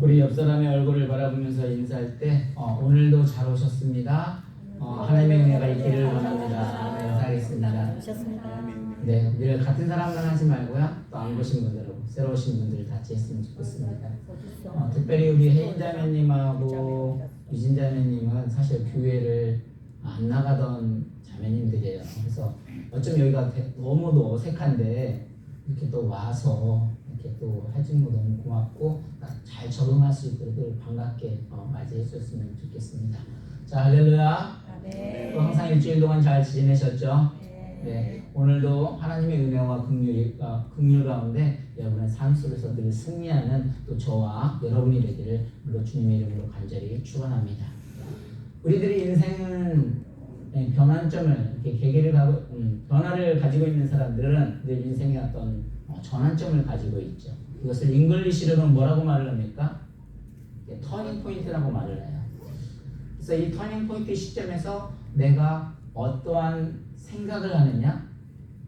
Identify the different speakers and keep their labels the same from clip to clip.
Speaker 1: 우리 옆 사람의 얼굴을 바라보면서 인사할 때 오늘도 잘 오셨습니다. 하나님의 은혜가 있기를 원합니다. 네, 인사하겠습니다. 네, 늘 같은 사람만 하지 말고요. 또 안 보신 분들, 새로 오신 분들 같이 했으면 좋겠습니다. 특별히 우리 혜인 자매님하고 유진 자매님은 사실 교회를 안 나가던 자매님들이에요. 그래서 어쩜 여기가 너무도 어색한데 이렇게 또 와서 이렇게 또 해주는 거 너무 고맙고 잘 적응할 수 있도록 반갑게 맞이해 주셨으면 좋겠습니다. 자, 할렐루야.
Speaker 2: 네.
Speaker 1: 또 항상 일주일 동안 잘 지내셨죠?
Speaker 2: 네.
Speaker 1: 네. 오늘도 하나님의 은혜와 긍휼 가운데 여러분의 삶 속에서 늘 승리하는 또 저와 여러분이 되기를 물론 주님의 이름으로 간절히 축원합니다. 우리들의 인생은 변환점을 이렇게 계기를 변화를 가지고 있는 사람들은 늘 인생의 어떤 전환점을 가지고 있죠. 이것을 잉글리시로는 뭐라고 말을 합니까? 터닝 포인트라고 말을 해요. 그래서 이 터닝 포인트 시점에서 내가 어떠한 생각을 하느냐,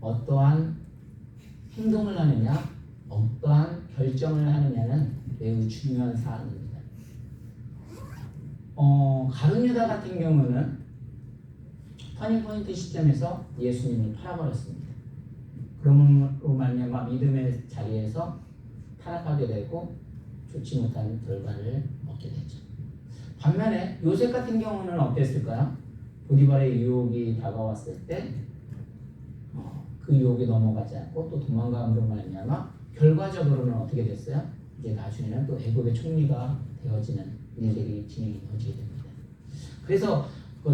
Speaker 1: 어떠한 행동을 하느냐, 어떠한 결정을 하느냐는 매우 중요한 사안입니다. 가룟 유다 같은 경우는 터닝 포인트 시점에서 예수님을 팔아버렸습니다. 그러므로 말미암아 믿음의 자리에서 타락하게 되고 좋지 못한 결과를 얻게 되죠. 반면에 요셉 같은 경우는 어땠을까요? 보디발의 유혹이 다가왔을 때 그 유혹에 넘어가지 않고 또 도망감으로 말미암아 결과적으로는 어떻게 됐어요? 이제 나중에는 또 애굽의 총리가 되어지는 일들이 진행이 되어지게 됩니다. 그래서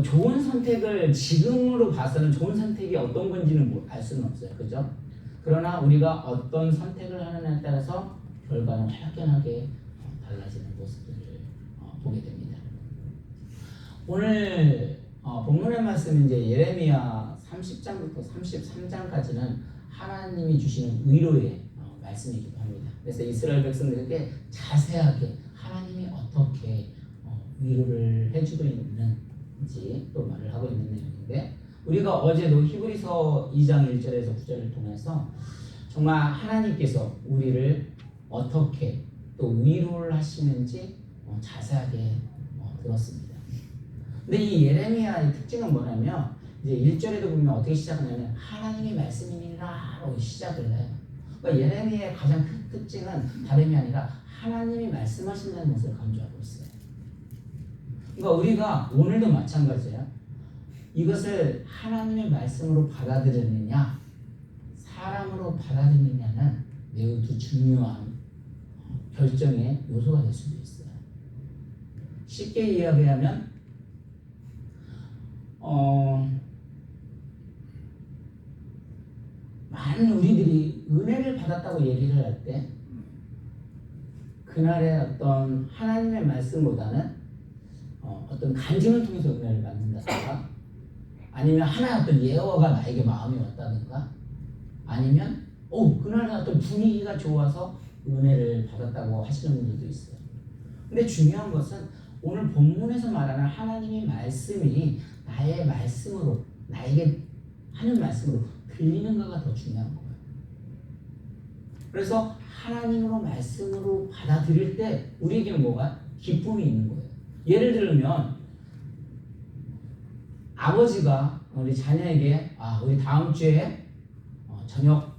Speaker 1: 좋은 선택을 지금으로 봐서는 좋은 선택이 어떤 건지는 알 수는 없어요. 그죠? 그러나 우리가 어떤 선택을 하느냐에 따라서 결과는 확연하게 달라지는 모습들을 보게 됩니다. 오늘 본문의 말씀은 이제 예레미야 30장부터 33장까지는 하나님이 주시는 위로의 말씀이기도 합니다. 그래서 이스라엘 백성들에게 자세하게 하나님이 어떻게 위로를 해주고 있는지 또 말을 하고 있는 내용인데, 우리가 어제도 히브리서 2장 1절에서 9절을 통해서 정말 하나님께서 우리를 어떻게 또 위로를 하시는지 자세하게 들었습니다. 근데 이 예레미야의 특징은 뭐냐면 이제 1절에도 보면 어떻게 시작하냐면 하나님의 말씀이니라로 시작을 해요. 그러니까 예레미야의 가장 큰 특징은 다름이 아니라 하나님이 말씀하신다는 것을 강조하고 있어요. 그러니까 우리가 오늘도 마찬가지예요. 이것을 하나님의 말씀으로 받아들이느냐 사람으로 받아들이느냐는 매우 중요한 결정의 요소가 될 수도 있어요. 쉽게 이야기하면 많은 우리들이 은혜를 받았다고 얘기를 할 때 그날의 어떤 하나님의 말씀보다는 어떤 간증을 통해서 은혜를 받는다든가, 아니면 하나의 어떤 예화가 나에게 마음이 왔다든가, 아니면 그날의 어떤 분위기가 좋아서 은혜를 받았다고 하시는 분들도 있어요. 근데 중요한 것은 오늘 본문에서 말하는 하나님의 말씀이 나의 말씀으로, 나에게 하는 말씀으로 들리는가가 더 중요한 거예요. 그래서 하나님으로 말씀으로 받아들일 때 우리에게는 뭐가? 기쁨이 있는 거예요. 예를 들면 아버지가 우리 자녀에게 우리 다음 주에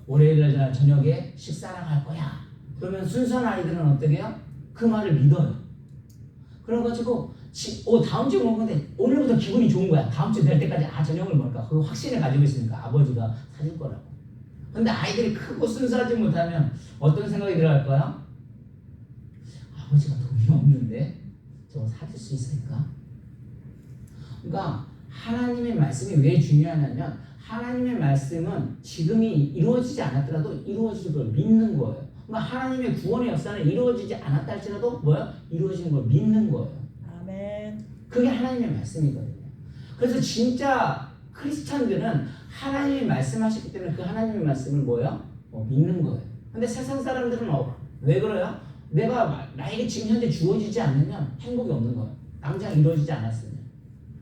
Speaker 1: 월요일날 저녁에 식사를 할 거야. 그러면 순수한 아이들은 어떻게 해요? 그 말을 믿어요. 그래가지고 다음 주에 먹는데 오늘부터 기분이 좋은 거야. 다음 주 될 때까지 저녁을 먹을까? 그 확신을 가지고 있으니까 아버지가 사줄 거라고. 근데 아이들이 크고 순수하지 못하면 어떤 생각이 들어갈까요? 아버지가 돈이 없는데 저거 사줄 수 있을까? 그러니까 하나님의 말씀이 왜 중요하냐면 하나님의 말씀은 지금이 이루어지지 않았더라도 이루어질 걸 믿는 거예요. 그러니까 하나님의 구원의 역사는 이루어지지 않았다 할지라도 뭐예요? 이루어지는 걸 믿는 거예요.
Speaker 2: 아멘.
Speaker 1: 그게 하나님의 말씀이거든요. 그래서 진짜 크리스찬들은 하나님이 말씀하셨기 때문에 그 하나님의 말씀을 뭐예요? 믿는 거예요. 근데 세상 사람들은 왜 그래요? 나에게 지금 현재 주어지지 않으면 행복이 없는 거예요. 당장 이루어지지 않았으면.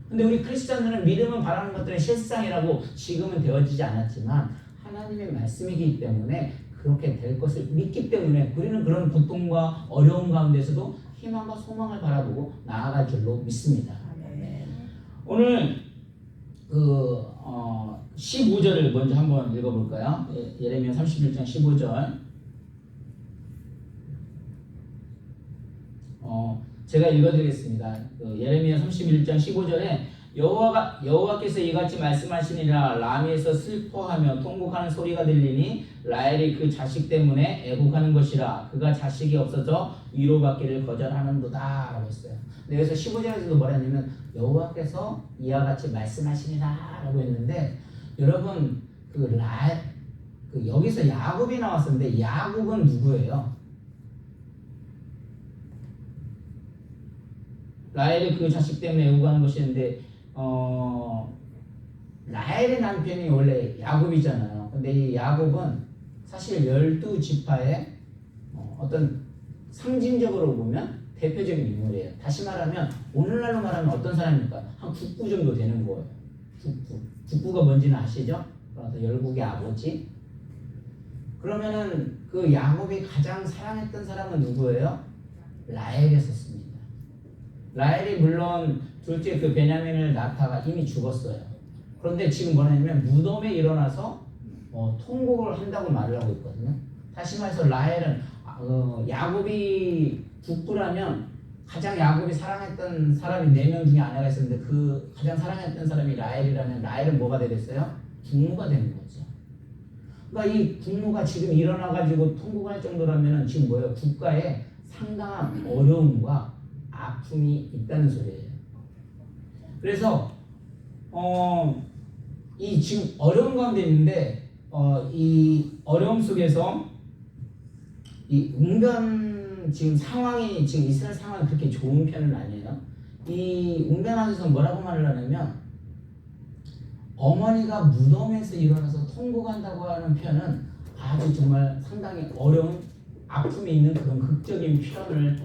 Speaker 1: 근데 우리 크리스찬들은 믿음은 바라는 것들은 실상이라고 지금은 되어지지 않았지만 하나님의 말씀이기 때문에 그렇게 될 것을 믿기 때문에 우리는 그런 고통과 어려움 가운데서도 희망과 소망을 바라보고 나아갈 줄로 믿습니다. 오늘 15절을 먼저 한번 읽어볼까요? 예레미야 31장 15절. 제가 읽어드리겠습니다. 예레미야 31장 15절에 여호와께서 이같이 말씀하시니라. 라미에서 슬퍼하며 통곡하는 소리가 들리니 라헬이 그 자식 때문에 애곡하는 것이라. 그가 자식이 없어서 위로받기를 거절하는도다 라고 했어요. 근데 여기서 15절에서도 뭐라 했냐면 여호와께서 이와 같이 말씀하시니라 라고 했는데, 여러분 여기서 야곱이 나왔었는데 야곱은 누구예요? 라헬이 그 자식 때문에 애고가는 것이었는데 라헬의 남편이 원래 야곱이잖아요. 근데 이 야곱은 사실 12지파의 어떤 상징적으로 보면 대표적인 인물이에요. 다시 말하면 오늘날로 말하면 어떤 사람입니까? 한 국부 정도 되는 거예요. 국부가 뭔지는 아시죠? 그래서 열국의 아버지. 그러면은 그 야곱이 가장 사랑했던 사람은 누구예요? 라헬이었습니다. 라헬이 물론 둘째 그 베냐민을 낳다가 이미 죽었어요. 그런데 지금 뭐냐면 무덤에 일어나서 통곡을 한다고 말을 하고 있거든요. 다시 말해서 라헬은 야곱이 국부라면 가장 야곱이 사랑했던 사람이 4명 중에 아내가 있었는데 그 가장 사랑했던 사람이 라헬이라면 라헬은 뭐가 되겠어요? 국무가 되는 거죠. 그러니까 이 국무가 지금 일어나가지고 통곡할 정도라면 지금 뭐예요? 국가에 상당한 어려움과 아픔이 있다는 소리예요. 그래서 이 지금 어려움 가운데 있는데 이 어려움 속에서 이 웅변 지금 상황이 지금 이스라엘 상황이 그렇게 좋은 편은 아니에요. 이 웅변하면서 뭐라고 말을 하냐면 어머니가 무덤에서 일어나서 통곡한다고 하는 표현은 아주 정말 상당히 어려운 아픔이 있는 그런 극적인 표현을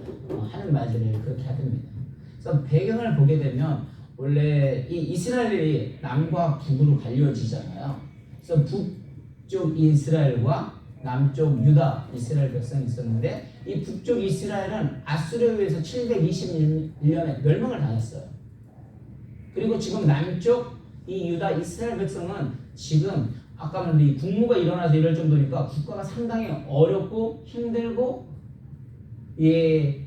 Speaker 1: 하는 말들을 그렇게 하답니다. 그래서 배경을 보게 되면 원래 이 이스라엘이 남과 북으로 갈려지잖아요. 그래서 북쪽 이스라엘과 남쪽 유다 이스라엘 백성이 있었는데 이 북쪽 이스라엘은 아수르에 의해서 721년에 멸망을 당했어요. 그리고 지금 남쪽 이 유다 이스라엘 백성은 지금 아까 말한 이 국무가 일어나서 이럴 정도니까 국가가 상당히 어렵고 힘들고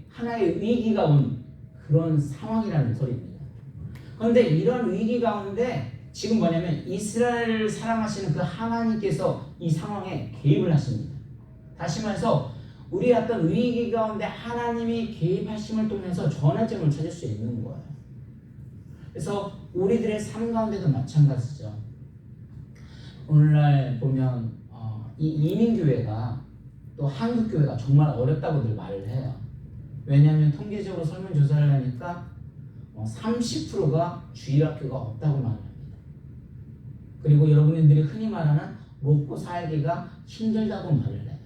Speaker 1: 하나의 위기가 온 그런 상황이라는 소리입니다. 그런데 이런 위기 가운데 지금 뭐냐면 이스라엘을 사랑하시는 그 하나님께서 이 상황에 개입을 하십니다. 다시 말해서 우리 어떤 위기 가운데 하나님이 개입하심을 통해서 전환점을 찾을 수 있는 거예요. 그래서 우리들의 삶 가운데도 마찬가지죠. 오늘날 보면 이 이민교회가 또 한국교회가 정말 어렵다고들 말을 해요. 왜냐하면 통계적으로 설문조사를 하니까 30%가 주일학교가 없다고 말합니다. 그리고 여러분들이 흔히 말하는 먹고 살기가 힘들다고 말을 해요.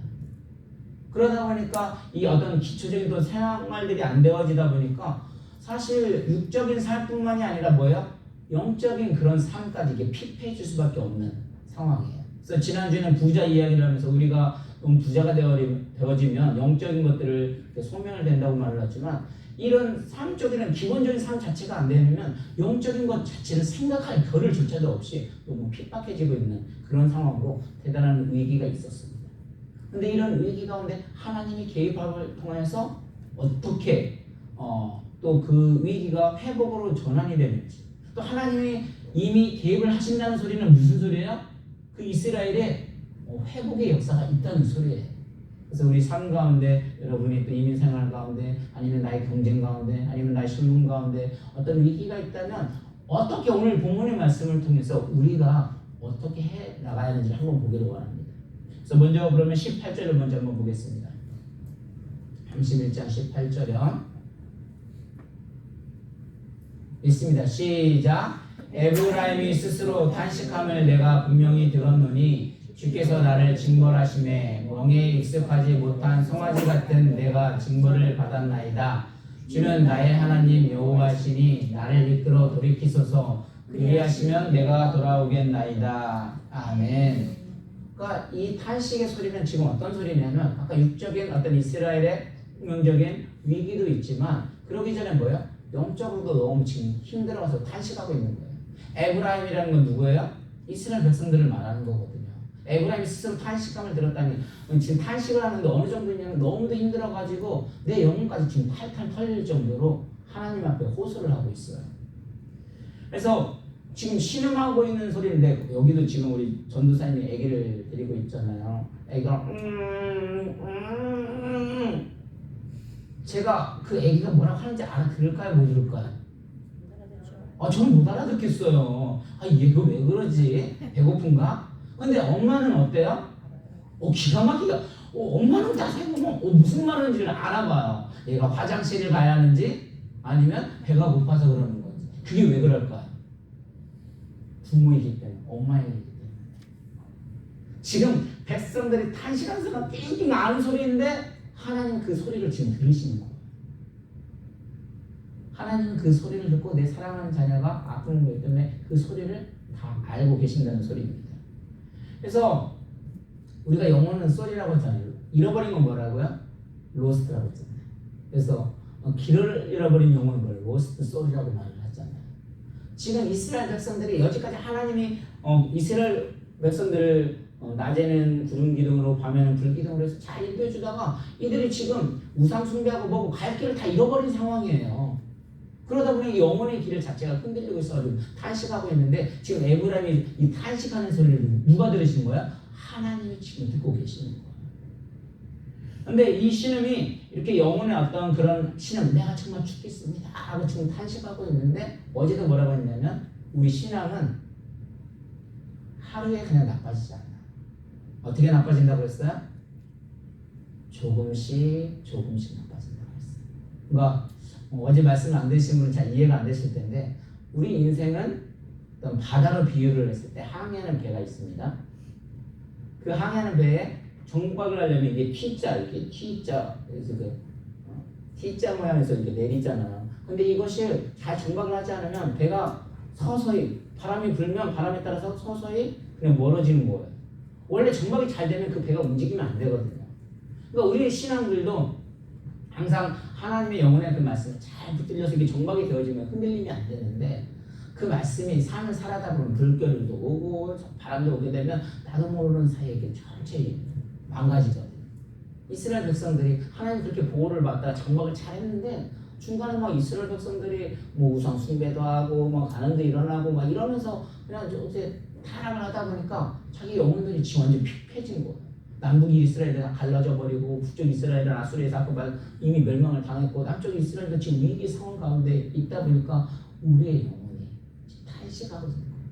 Speaker 1: 그러다 보니까 이 어떤 기초적인 생활들이 안 되어지다 보니까 사실 육적인 삶뿐만이 아니라 뭐예요? 영적인 그런 삶까지 이게 피폐해질 수밖에 없는 상황이에요. 그래서 지난주에는 부자 이야기를 하면서 우리가 부자가 되어지면 영적인 것들을 소멸 된다고 말을 했지만 이런 삶적인 기본적인 삶 자체가 안 되면 영적인 것 자체를 생각할 겨를조차도 없이 너무 핍박해지고 있는 그런 상황으로 대단한 위기가 있었습니다. 그런데 이런 위기 가운데 하나님이 개입함을 통해서 어떻게 또 그 위기가 회복으로 전환이 되는지, 또 하나님이 이미 개입을 하신다는 소리는 무슨 소리예요? 그 이스라엘의 회복의 역사가 있다는 소리예요. 그래서 우리 삶 가운데 여러분이 또 이민 생활 가운데 아니면 나의 경쟁 가운데 아니면 나의 신분 가운데 어떤 위기가 있다면 어떻게 오늘 본문의 말씀을 통해서 우리가 어떻게 해 나가야 하는지 한번 보기를 원합니다. 그래서 먼저 그러면 18절을 먼저 한번 보겠습니다. 31장 18절이요. 있습니다. 시작. 에브라임이 스스로 탄식함을 내가 분명히 들었노니 주께서 나를 징벌하심에 멍에 익숙하지 못한 송아지 같은 내가 징벌을 받았나이다. 주는 나의 하나님 여호와시니 나를 이끌어 돌이키소서. 그리하시면 내가 돌아오겠나이다. 아멘. 그러니까 이 탄식의 소리는 지금 어떤 소리냐면 아까 육적인 어떤 이스라엘의 영적인 위기도 있지만 그러기 전에 뭐예요? 영적으로도 너무 지금 힘들어서 탄식하고 있는 거예요. 에브라임이라는 건 누구예요? 이스라엘 백성들을 말하는 거거든요. 에브라임이 스스로 탄식감을 들었다니 지금 탄식을 하는데 어느 정도냐면 너무도 힘들어가지고 내 영혼까지 지금 탈탈 털릴 정도로 하나님 앞에 호소를 하고 있어요. 그래서 지금 신음하고 있는 소리인데 여기도 지금 우리 전도사님이 아기를 데리고 있잖아요. 아기가 제가 그 아기가 뭐라고 하는지 알아들을까요? 못 들을까요? 저는 못 알아듣겠어요. 얘가 왜 그러지? 배고픈가? 근데 엄마는 어때요? 기가 막히게 엄마는 다 생각하면 무슨 말인지를 알아봐요. 얘가 화장실을 가야 하는지 아니면 배가 고파서 그러는 건지. 그게 왜 그럴까요? 부모이기 때문에, 엄마이기 때문에. 지금 백성들이 탄식하면서 띵띵 아는 소리인데 하나님은 그 소리를 지금 들으시는 거예요. 하나님은 그 소리를 듣고 내 사랑하는 자녀가 아픈 거기 때문에 그 소리를 다 알고 계신다는 소리입니다. 그래서 우리가 영어는 쏘리라고 했잖아요. 잃어버린 건 뭐라고요? 로스트라고 했잖아요. 그래서 길을 잃어버린 영혼은 걸 로스트 쏘리라고 말을 하잖아요. 지금 이스라엘 백성들이 여지까지 하나님이 이스라엘 백성들을 낮에는 구름 기둥으로 밤에는 불 기둥으로 해서 잘 인도해주다가 이들이 지금 우상 숭배하고 뭐고 갈 길을 다 잃어버린 상황이에요. 그러다 보니 영혼의 길 자체가 흔들리고 있어가지고 탄식하고 있는데 지금 에브라임이 이 탄식하는 소리를 누가 들으신 거야? 하나님이 지금 듣고 계시는 거예요. 근데 이 신음이 이렇게 영혼의 어떤 그런 신음, 내가 정말 죽겠습니다 하고 지금 탄식하고 있는데 어제도 뭐라고 했냐면 우리 신앙은 하루에 그냥 나빠지지 않아. 어떻게 나빠진다고 했어요? 조금씩 나빠진다고 했어요. 그러니까 어제 말씀 안 되신 분은 잘 이해가 안 되실 텐데 우리 인생은 어떤 바다로 비유를 했을 때 항해하는 배가 있습니다. 그 항해하는 배에 정박을 하려면 이게 T자 이렇게 T자 그래서 그 T자 모양에서 이렇게 내리잖아요. 근데 이것이 잘 정박을 하지 않으면 배가 서서히 바람이 불면 바람에 따라서 서서히 그냥 멀어지는 거예요. 원래 정박이 잘 되면 그 배가 움직이면 안 되거든요. 그러니까 우리의 신앙들도 항상 하나님의 영혼의 그 말씀을 잘 붙들려서 이게 정박이 되어지면 흔들림이 안 되는데 그 말씀이 삶을 살아다 보면 불결도 오고 바람도 오게 되면 나도 모르는 사이에 이게 천천히 망가지거든요. 이스라엘 백성들이 하나님 그렇게 보호를 받다가 정박을 잘 했는데 중간에 막 이스라엘 백성들이 뭐 우상 숭배도 하고 막 가난도 일어나고 막 이러면서 그냥 이제 타락을 하다 보니까 자기 영혼들이 지금 완전 핍해진 거예요. 남북 이스라엘이 갈라져 버리고 북쪽 이스라엘은 아수르에서 아까 이미 멸망을 당했고 남쪽 이스라엘도 지금 위기 상황 가운데 있다 보니까 우리의 영혼이 탄식하고 있는 거예요.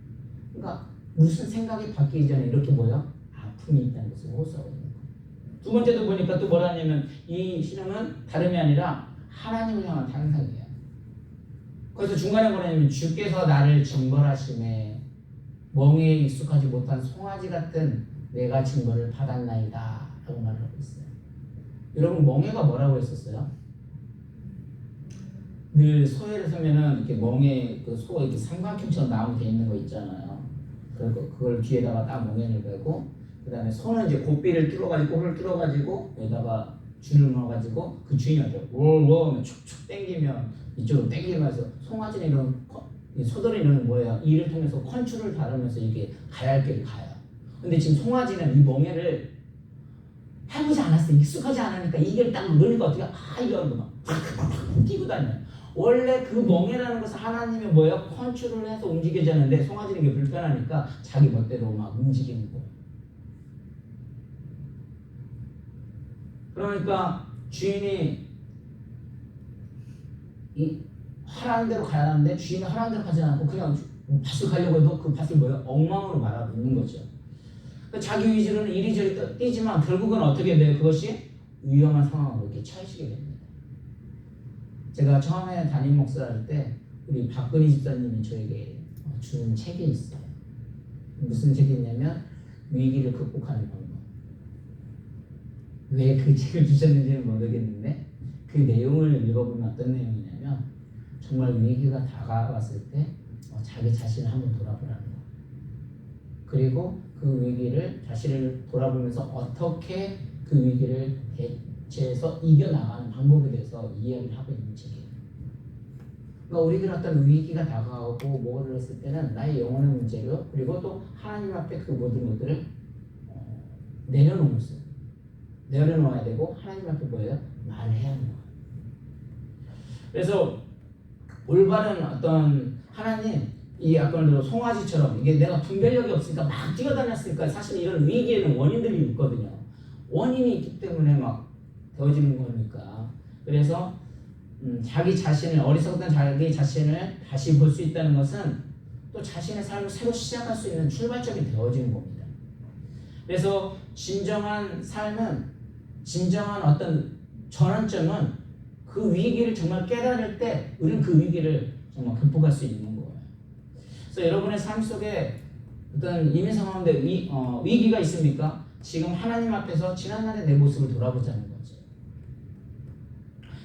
Speaker 1: 그러니까 무슨 생각이 바뀌기 전에 이렇게 뭐예요? 아픔이 있다는 것을 호소하고 있는 거예요. 두 번째도 보니까 또 뭐라 하냐면 이 신앙은 다름이 아니라 하나님을 향한 탄식이에요. 그래서 중간에 뭐냐면 주께서 나를 징벌하심에 멍에에 익숙하지 못한 송아지 같은 내가 징벌을 받았나이다 라고 말을 하고 있어요. 여러분 멍에가 뭐라고 했었어요? 늘 소회를 서면은 이렇게 멍에 그 소가 이렇게 삼각형처럼 나오게 돼 있는 거 있잖아요. 그걸 뒤에다가 딱 멍에를 베고 그 다음에 손은 이제 고삐를 뚫어가지고 홀을 뚫어가지고 여기다가 줄을 넣어가지고 그 주인이 어때요? 월월 축축 당기면 이쪽으로 당기면서 송아지는 이런 소들이는 뭐예요? 이를 통해서 컨트롤을 다루면서 이게 가야 할 길을 가요. 근데 지금 송아지는 이 멍에를 해보지 않았어요. 익숙하지 않으니까 이게 딱 누르니까 어떻게 이러는 거 막 뛰고 다녀요. 원래 그 멍에라는 것은 하나님의 뭐예요? 컨트롤을 해서 움직여졌는데 송아지는 게 불편하니까 자기 멋대로 막 움직이는 거예요. 그러니까 주인이 하라는 대로 가야 하는데 주인이 하라는 대로 가지 않고 그냥 밭을 가려고 해도 그 밭을 뭐예요? 엉망으로 말하고 있는 거죠. 자기 위주로는 이리저리 뛰지만 결국은 어떻게 돼요? 그것이 위험한 상황으로 이렇게 처해지게 됩니다. 제가 처음에 담임 목사할 때 우리 박근희 집사님이 저에게 주는 책이 있어요. 무슨 책이 있냐면 위기를 극복하는 방법. 왜 그 책을 주셨는지는 모르겠는데 그 내용을 읽어보면 어떤 내용이냐면 정말 위기가 다가왔을 때 자기 자신을 한번 돌아보라는 거예요. 그리고 그 위기를 자신을 돌아보면서 어떻게 그 위기를 대체해서 이겨나가는 방법에 대해서 이야기를 하고 있는 책이에요. 그러니까 우리들 어떤 위기가 다가오고 뭐를 했을 때는 나의 영혼의 문제로 그리고 또 하나님 앞에 그 모든 것들을 내려놓아야 되고 하나님 앞에 뭐예요? 말해야 하는 거예요. 그래서 올바른 어떤 하나님 이 아까 송아지처럼 이게 내가 분별력이 없으니까 막 뛰어다녔으니까 사실 이런 위기에는 원인들이 있거든요. 원인이 있기 때문에 막 되어지는 거니까. 그래서 자기 자신을 어리석던 자기 자신을 다시 볼 수 있다는 것은 또 자신의 삶을 새로 시작할 수 있는 출발점이 되어지는 겁니다. 그래서 진정한 삶은 진정한 어떤 전환점은 그 위기를 정말 깨달을 때 우리는 그 위기를 정말 극복할 수 있는 거예요. 그래서 여러분의 삶 속에 어떤 이민 상황인데 위기가 있습니까? 지금 하나님 앞에서 지난날의 내 모습을 돌아보자는 거죠.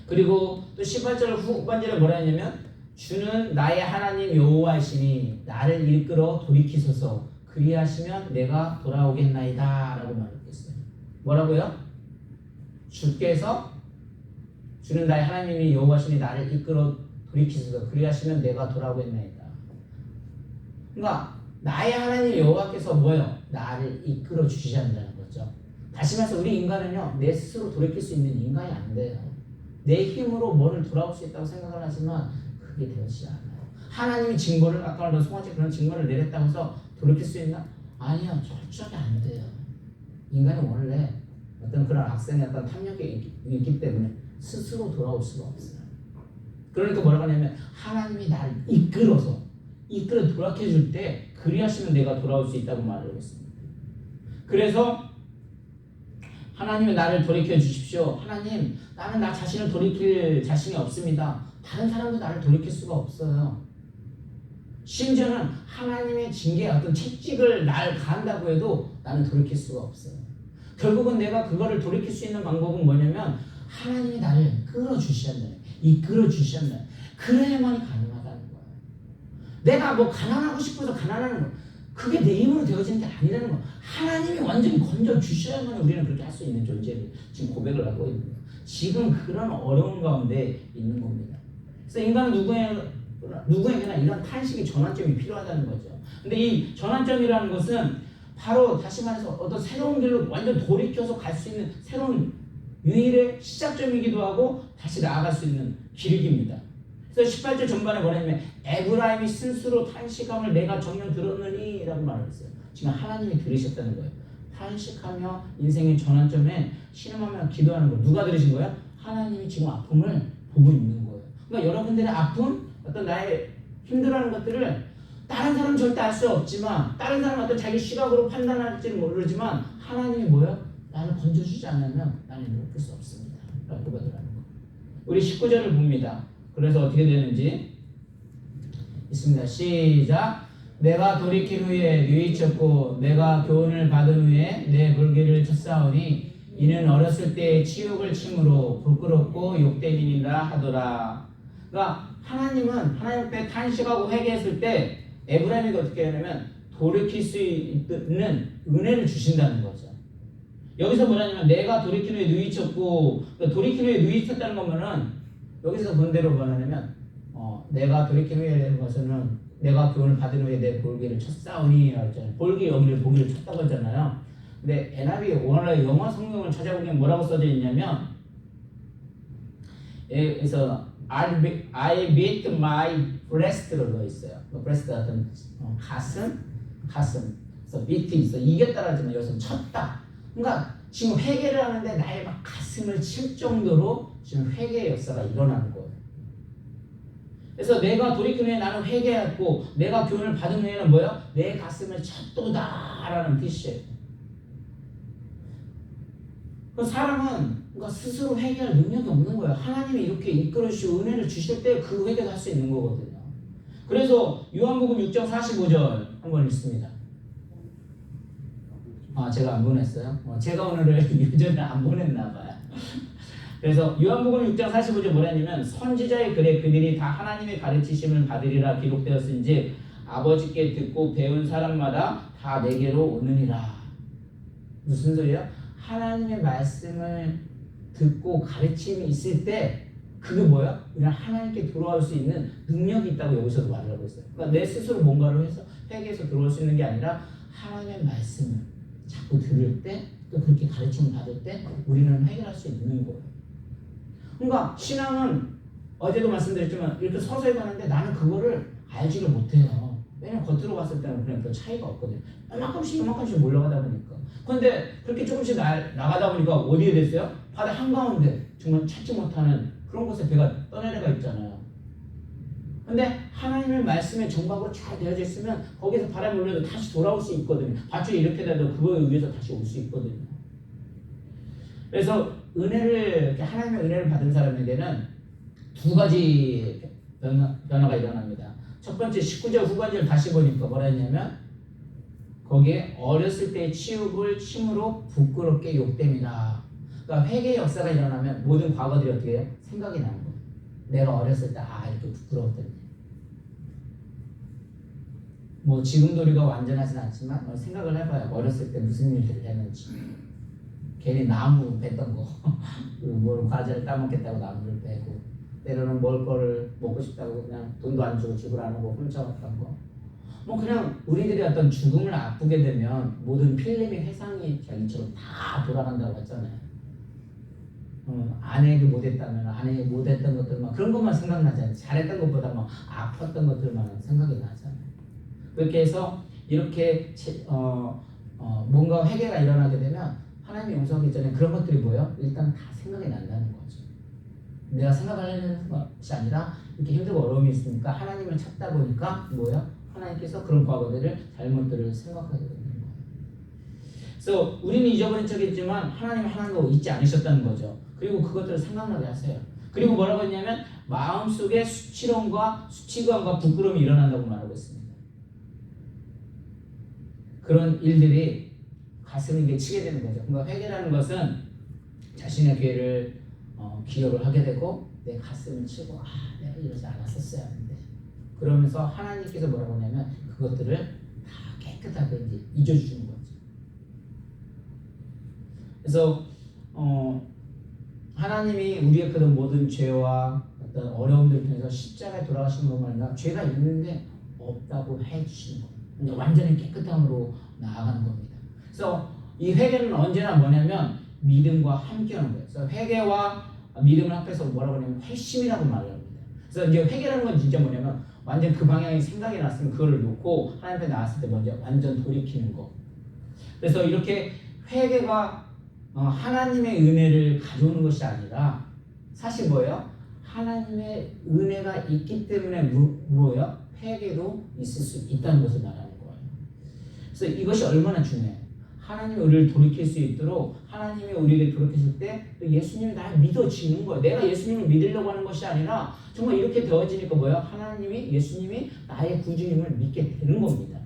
Speaker 1: 그리고 또 18절 후반절에 뭐라 했냐면 주는 나의 하나님 여호와이시니 나를 이끌어 돌이키소서 그리하시면 내가 돌아오겠나이다 라고 말했어요. 뭐라고요? 주는 나의 하나님이 여호와시니 나를 이끌어 돌이키소서 그리하시면 내가 돌아오겠나이다. 그러니까 나의 하나님 여호와께서 뭐예요? 나를 이끌어 주셔야 한다는 거죠. 다시 말해서 우리 인간은요 내 스스로 돌이킬 수 있는 인간이 안 돼요. 내 힘으로 뭐를 돌아올 수 있다고 생각을 하지만 그게 되지 않아요. 하나님이 징벌을 아까 말한 송아지 그런 징벌을 내렸다고 해서 돌이킬 수 있나? 아니요, 절대 안 돼요. 인간은 원래 어떤 그런 악성의 어떤 탐욕이 있기 때문에 스스로 돌아올 수가 없어요. 그러니까 뭐라고 하냐면 하나님이 나를 이끌어 돌아켜줄 때 그리하시면 내가 돌아올 수 있다고 말을 했습니다. 그래서 하나님이 나를 돌이켜 주십시오. 하나님, 나는 나 자신을 돌이킬 자신이 없습니다. 다른 사람도 나를 돌이킬 수가 없어요. 심지어는 하나님의 징계의 어떤 채찍을 날 가한다고 해도 나는 돌이킬 수가 없어요. 결국은 내가 그거를 돌이킬 수 있는 방법은 뭐냐면 하나님이 나를 이끌어 주셨나요? 그래야만이 가능하다는 거예요. 내가 뭐 가난하고 싶어서 가난하는 거 그게 내 힘으로 되어지는 게 아니라는 거. 하나님이 완전히 건져 주셔야만 우리는 그렇게 할 수 있는 존재를 지금 고백을 하고 있는 거예요. 지금 그런 어려운 가운데 있는 겁니다. 그래서 인간은 누구에게나 이런 탄식의 전환점이 필요하다는 거죠. 근데 이 전환점이라는 것은 바로 다시 말해서 어떤 새로운 길로 완전 돌이켜서 갈 수 있는 새로운 유일의 시작점이기도 하고 다시 나아갈 수 있는 길입니다. 그래서 18절 전반에 뭐냐면 에브라임이 스스로 탄식함을 내가 정녕 들었느니 라고 말을 했어요. 지금 하나님이 들으셨다는 거예요. 탄식하며 인생의 전환점에 신음하며 기도하는 거 누가 들으신 거예요? 하나님이 지금 아픔을 보고 있는 거예요. 그러니까 여러분들의 아픔, 어떤 나의 힘들어하는 것들을 다른 사람은 절대 알 수 없지만 다른 사람은 어떤 자기 시각으로 판단할지는 모르지만 하나님이 뭐예요? 나를 건져주지 않으면 나는 이룰 수 없습니다. 라고 고백을 하는 거예요. 우리 19절을 봅니다. 그래서 어떻게 되는지 있습니다. 시작. 내가 돌이킨 후에 뉘우쳤고 내가 교훈을 받은 후에 내 불길을 쳤사오니 이는 어렸을 때 치욕을 침으로 부끄럽고 욕됨이니라 하더라. 그러니까 하나님은 하나님 앞에 탄식하고 회개했을 때 에브라임이 어떻게 하냐면 돌이킬 수 있는 은혜를 주신다는 거죠. 여기서 뭐냐면 내가 돌이킨 후에 뉘우쳤고 그러니까 돌이킨 후에 뉘우쳤다는 거면은 여기서 본 대로 뭐냐면 내가 돌이킨 후에 되는 것은 내가 교훈을 받은 후에 내 볼기를 쳤사오니 했잖아요. 볼기 여기를 보기를 쳤다고 했잖아요. 근데 NIV 원래 영어 성경을 찾아보면 뭐라고 써져 있냐면 그래서 I beat my breast로 되어 있어요. breast 같은 가슴. 그래서 beat 있어 이겼다라는 말 여기서 쳤다. 그러니까 지금 회개를 하는데 나의 막 가슴을 칠 정도로 지금 회개의 역사가 일어나는 거예요. 그래서 내가 돌이킨 후에 나는 회개했고 내가 교훈을 받은 후에는 뭐예요? 내 가슴을 쳤도다라는 뜻이에요. 그 사람은 그러니까 스스로 회개할 능력이 없는 거예요. 하나님이 이렇게 이끌어주시고 은혜를 주실 때 그 회개를 할 수 있는 거거든요. 그래서 요한복음 6장 45절 한번 읽습니다. 제가 안 보냈어요? 제가 오늘을 유전을 안 보냈나 봐요. 그래서 요한복음 6장 45절 뭐라 했냐면 선지자의 글에 그들이 다 하나님의 가르치심을 받으리라 기록되었은지 아버지께 듣고 배운 사람마다 다 내게로 오느니라. 무슨 소리야? 하나님의 말씀을 듣고 가르침이 있을 때 그게 뭐야? 우리는 하나님께 돌아올 수 있는 능력이 있다고 여기서도 말을 하고 있어요. 그러니까 내 스스로 뭔가를 해서 회개해서 들어올 수 있는 게 아니라 하나님의 말씀을 자꾸 들을 때 또 그렇게 가르침을 받을 때 우리는 해결할 수 있는 거예요. 그러니까 신앙은 어제도 말씀드렸지만 이렇게 서서히 가는데 나는 그거를 알지를 못해요. 왜냐면 겉으로 봤을 때는 그냥 별 차이가 없거든요. 요만큼씩 올라가다 보니까. 그런데 그렇게 조금씩 나가다 보니까 어디에 됐어요? 바다 한가운데 정말 찾지 못하는 그런 곳에 배가 떠내려가 있잖아요. 근데 하나님의 말씀에 정박으로 잘 되어져 있으면 거기서 바람이 올려도 다시 돌아올 수 있거든요. 밧줄이 이렇게 돼도 그거에 의해서 다시 올 수 있거든요. 그래서 은혜를 하나님의 은혜를 받은 사람에게는 두 가지 변화가 일어납니다. 첫 번째 19절 후반절 다시 보니까 뭐라 했냐면 거기에 어렸을 때의 치욕을 침으로 부끄럽게 욕됨이라. 그러니까 회개의 역사가 일어나면 모든 과거들이 어떻게 해요? 생각이 나는 거예요. 내가 어렸을 때 이렇게 부끄러웠더니 뭐 지금도 우리가 완전하진 않지만 생각을 해봐요. 어렸을 때 무슨 일들을 했는지. 괜히 나무 뱉던 거 뭐 과자를 따먹겠다고 나무를 베고 때로는 먹을 거를 먹고 싶다고 그냥 돈도 안 주고 집을 안 오고 훔쳐갔던 거. 뭐 그냥 우리들이 어떤 죽음을 앞두게 되면 모든 필름이 회상이 자기처럼 다 돌아간다고 했잖아요. 아내에게 못했다면 아내에게 못했던 것들만 그런 것만 생각나잖아요. 잘했던 것보다 뭐 아팠던 것들만 생각이 나잖아요. 그렇게 해서 이렇게 뭔가 회개가 일어나게 되면 하나님이 용서하기 전에 그런 것들이 뭐예요? 일단 다 생각이 난다는 거죠. 내가 생각하려는 것이 아니라 이렇게 힘들고 어려움이 있으니까 하나님을 찾다 보니까 뭐예요? 하나님께서 그런 과거들을 잘못들을 생각하게 되는 거예요. 그래서 우리는 잊어버린 척 했지만 하나님은 하나님도 잊지 않으셨다는 거죠. 그리고 그것들을 생각나게 하세요. 그리고 뭐라고 했냐면 마음속에 수치론과 수치감과 부끄러움이 일어난다고 말하고 있습니다. 그런 일들이 가슴을 이게 치게 되는 거죠. 그러니까 회개라는 것은 자신의 죄를 기억을 하게 되고 내 가슴을 치고 내가 이러지 않았었어야 하는데 그러면서 하나님께서 뭐라고 하냐면 그것들을 다 깨끗하게 이제 잊어주시는 거죠. 그래서 하나님이 우리의 그런 모든 죄와 어떤 어려움들을 통해서 십자가에 돌아가신 것만 아니라 죄가 있는데 없다고 해주시는 거예요. 완전히 깨끗함으로 나아가는 겁니다. 그래서 이 회개는 언제나 뭐냐면 믿음과 함께하는 거예요. 그래서 회개와 믿음을 합해서 뭐라고 하냐면 회심이라고 말을 합니다. 그래서 이제 회개라는 건 진짜 뭐냐면 완전 그 방향이 생각이 났으면 그거를 놓고 하나님 앞에 나왔을 때 먼저 완전 돌이키는 거. 그래서 이렇게 회개가 하나님의 은혜를 가져오는 것이 아니라 사실 뭐예요? 하나님의 은혜가 있기 때문에 뭐예요? 회개도 있을 수 있다는 것을 말하는 거예요. 그래서 이것이 얼마나 중요해요. 하나님이 우리를 돌이킬 수 있도록 하나님이 우리를 돌이키실 때 예수님이 나를 믿어지는 거예요. 내가 예수님을 믿으려고 하는 것이 아니라 정말 이렇게 되어지니까 뭐예요? 하나님이 예수님이 나의 구주님을 믿게 되는 겁니다.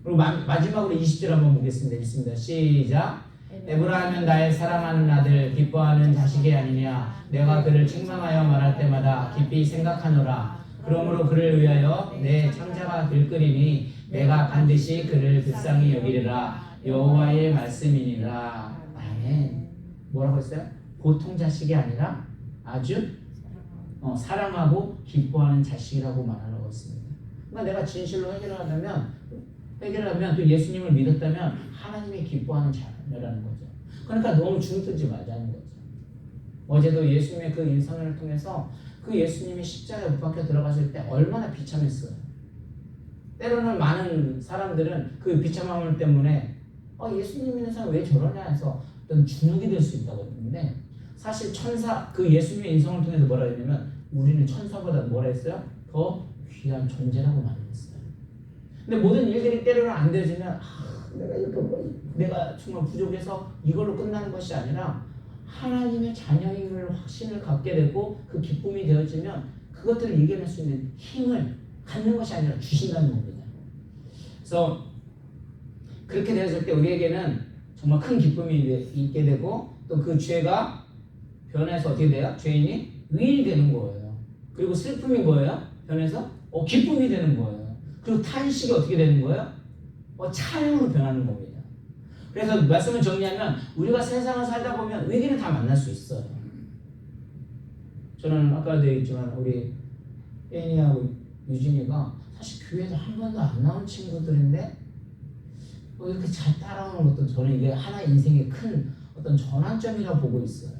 Speaker 1: 그리고 마지막으로 20절 한번 보겠습니다. 읽습니다. 시작. 에브라 하면 나의 사랑하는 아들 기뻐하는 자식이 아니냐. 내가 그를 책망하여 말할 때마다 깊이 생각하노라. 그러므로 그를 위하여 내 창자가 들끓이니 내가 반드시 그를 불쌍히 여기리라. 여호와의 말씀이니라. 아멘. 뭐라고 했어요? 보통 자식이 아니라 아주 사랑하고 기뻐하는 자식이라고 말하고 있습니다. 그러니까 내가 진실로 회개를 하면 또 예수님을 믿었다면 하나님이 기뻐하는 자녀라는 거죠. 그러니까 너무 중뜨지 말자는 거죠. 어제도 예수님의 그 인성을 통해서 그 예수님이 십자가에 못 박혀 들어갔을 때 얼마나 비참했어요. 때로는 많은 사람들은 그 비참함 때문에 예수님 믿는 사람 왜 저러냐 해서 어떤 주눅이 될 수 있다고 했는데 사실 그 예수님의 인성을 통해서 뭐라 했냐면 우리는 천사보다 뭐라 했어요? 더 귀한 존재라고 말했어요. 근데 모든 일들이 때로는 안 되지면 내가 정말 부족해서 이걸로 끝나는 것이 아니라 하나님의 자녀임을 확신을 갖게 되고 그 기쁨이 되어지면 그것들을 이겨낼 수 있는 힘을 갖는 것이 아니라 주신다는 겁니다. 그래서 그렇게 되었을 때 우리에게는 정말 큰 기쁨이 있게 되고 또 그 죄가 변해서 어떻게 돼요? 죄인이 의인이 되는 거예요. 그리고 슬픔이 뭐예요? 변해서 기쁨이 되는 거예요. 그리고 탄식이 어떻게 되는 거예요? 찬양으로 변하는 겁니다. 그래서 말씀을 정리하면 우리가 세상을 살다 보면 위기를 다 만날 수 있어요. 저는 아까도 얘기했지만 우리 혜인이하고 유진이가 사실 교회도 한 번도 안 나온 친구들인데 이렇게 잘 따라오는 것도 저는 이게 하나의 인생의 큰 어떤 전환점이라고 보고 있어요.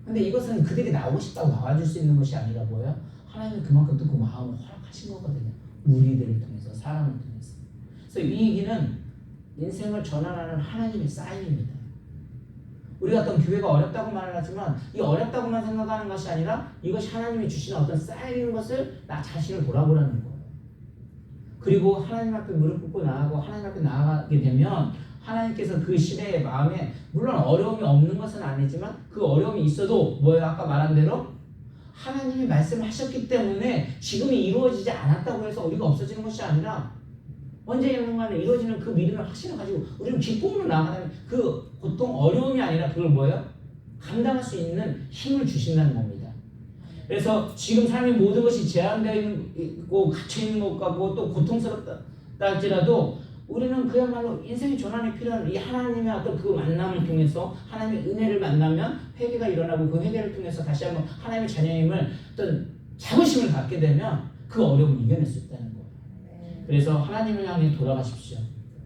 Speaker 1: 근데 이것은 그들이 나오고 싶다고 나와줄 수 있는 것이 아니라 뭐예요? 하나님은 그만큼 또 그 마음을 허락하신 거거든요. 우리들을 통해서, 사람을 통해서. 그래서 이 얘기는 인생을 전환하는 하나님의 사인입니다. 우리가 어떤 교회가 어렵다고 말을 하지만 이 어렵다고만 생각하는 것이 아니라 이것이 하나님이 주시는 어떤 사인인 것을 나 자신을 돌아보라는 거예요. 그리고 하나님 앞에 무릎 꿇고 나아가고 하나님 앞에 나아가게 되면 하나님께서 그 시대의 마음에 물론 어려움이 없는 것은 아니지만 그 어려움이 있어도 뭐예요? 아까 말한 대로 하나님이 말씀하셨기 때문에 지금이 이루어지지 않았다고 해서 우리가 없어지는 것이 아니라 언제든간에 이루어지는 그 믿음의 확신을 가지고 우리는 기쁨으로 나아가면 그 고통 어려움이 아니라 그걸 뭐예요? 감당할 수 있는 힘을 주신다는 겁니다. 그래서 지금 삶의 모든 것이 제한되어 있고 갇혀있는 것 같고 또 고통스럽다 할지라도 우리는 그야말로 인생의 전환이 필요한 이 하나님의 어떤 그 만남을 통해서 하나님의 은혜를 만나면 회개가 일어나고 그 회개를 통해서 다시 한번 하나님의 자녀임을 어떤 자부심을 갖게 되면 그 어려움을 이겨낼 수 있다는 거예요. 그래서 하나님을 향해 돌아가십시오.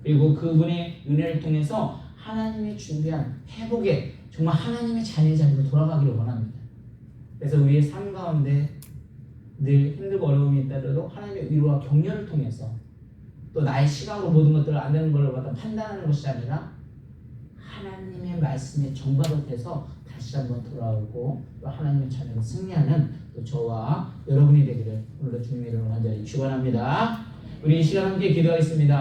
Speaker 1: 그리고 그분의 은혜를 통해서 하나님이 준비한 회복에 정말 하나님의 자녀의 자리로 돌아가기를 원합니다. 그래서 우리의 삶 가운데 늘 힘들고 어려움이 있다더라도 하나님의 위로와 격려를 통해서 또 나의 시각으로 모든 것들을 안 되는 걸 갖다 판단하는 것이 아니라 하나님의 말씀에 정박을해서 다시 한번 돌아오고 또 하나님의 자녀로 승리하는 또 저와 여러분이 되기를 오늘도 주님의 이름으로 간절히 축원합니다. 우리 이 시간 함께 기도하겠습니다.